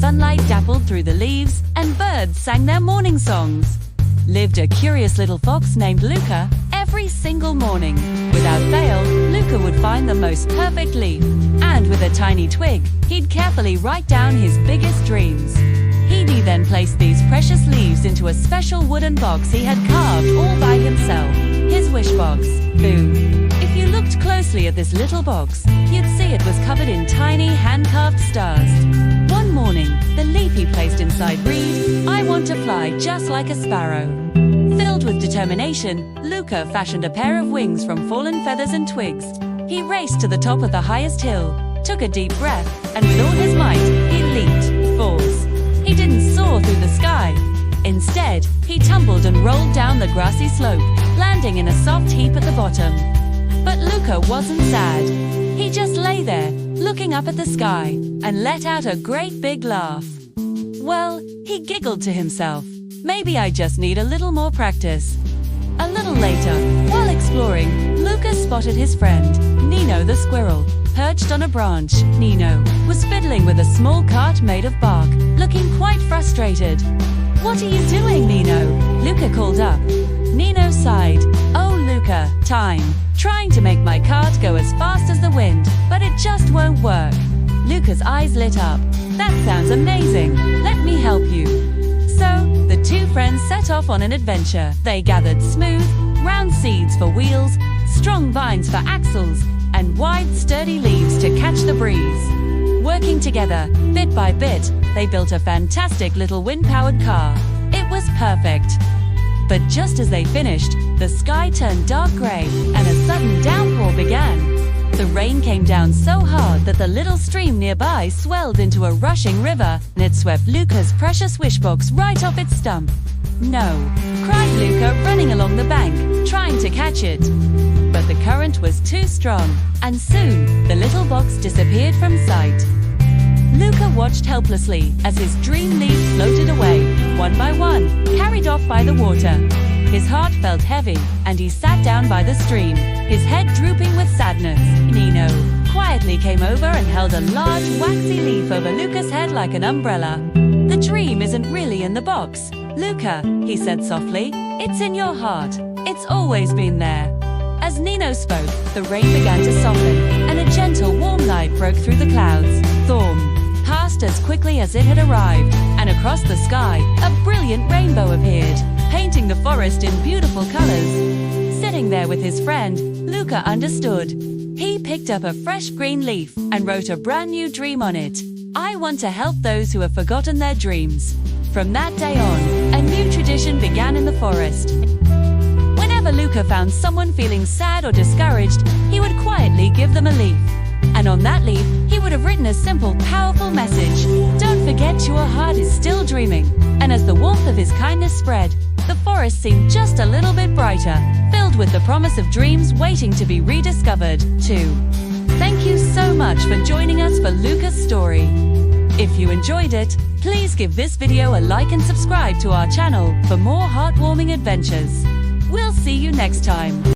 sunlight dappled through the leaves, and birds sang their morning songs. Lived a curious little fox named Luca. Every single morning, without fail, Luca would find the most perfect leaf, and with a tiny twig, he'd carefully write down his biggest dreams. He'd then place these precious leaves into a special wooden box he had carved all by himself. His wish box. Boo. If you looked closely at this little box, you'd see it was covered in tiny hand-carved stars. One morning, the leaf he placed inside read, "I want to fly just like a sparrow." Filled with determination, Luca fashioned a pair of wings from fallen feathers and twigs. He raced to the top of the highest hill, took a deep breath, and with all his might, he leaped. Falls. He didn't soar through the sky. Instead, he tumbled and rolled down the grassy slope, landing in a soft heap at the bottom. But Luca wasn't sad. He just lay there, looking up at the sky, and let out a great big laugh. Well, he giggled to himself. Maybe I just need a little more practice. A little later, while exploring, Luca spotted his friend, Nino the squirrel. Perched on a branch, Nino was fiddling with a small cart made of bark, looking quite frustrated. "What are you doing, Nino?" Luca called up. Nino sighed. "Oh, Luca, time. Trying to make my cart go as fast as the wind, but it just won't work." Luca's eyes lit up. "That sounds amazing. Let me help you." So, the two friends set off on an adventure. They gathered smooth, round seeds for wheels, strong vines for axles, and wide, sturdy leaves to catch the breeze. Working together, bit by bit, they built a fantastic little wind-powered car. It was perfect. But just as they finished, the sky turned dark gray, and a sudden downpour began. The rain came down so hard that the little stream nearby swelled into a rushing river, and it swept Luca's precious wishbox right off its stump. "No!" cried Luca, running along the bank, trying to catch it. But the current was too strong, and soon the little box disappeared from sight. Luca watched helplessly as his dream leaves floated away, one by one, carried off by the water. His heart felt heavy, and he sat down by the stream, his head drooping with sadness. Nino quietly came over and held a large, waxy leaf over Luca's head like an umbrella. "The dream isn't really in the box, Luca," he said softly. "It's in your heart. It's always been there." As Nino spoke, the rain began to soften, and a gentle, warm light broke through the clouds. Storm passed as quickly as it had arrived, and across the sky, a brilliant rainbow appeared, painting the forest in beautiful colors. Sitting there with his friend, Luca understood. He picked up a fresh green leaf and wrote a brand new dream on it. "I want to help those who have forgotten their dreams." From that day on, a new tradition began in the forest. Whenever Luca found someone feeling sad or discouraged, he would quietly give them a leaf. And on that leaf, he would have written a simple, powerful message. "Don't forget your heart is still dreaming." And as the warmth of his kindness spread, the forest seemed just a little bit brighter, filled with the promise of dreams waiting to be rediscovered, too. Thank you so much for joining us for Luca's story. If you enjoyed it, please give this video a like and subscribe to our channel for more heartwarming adventures. We'll see you next time.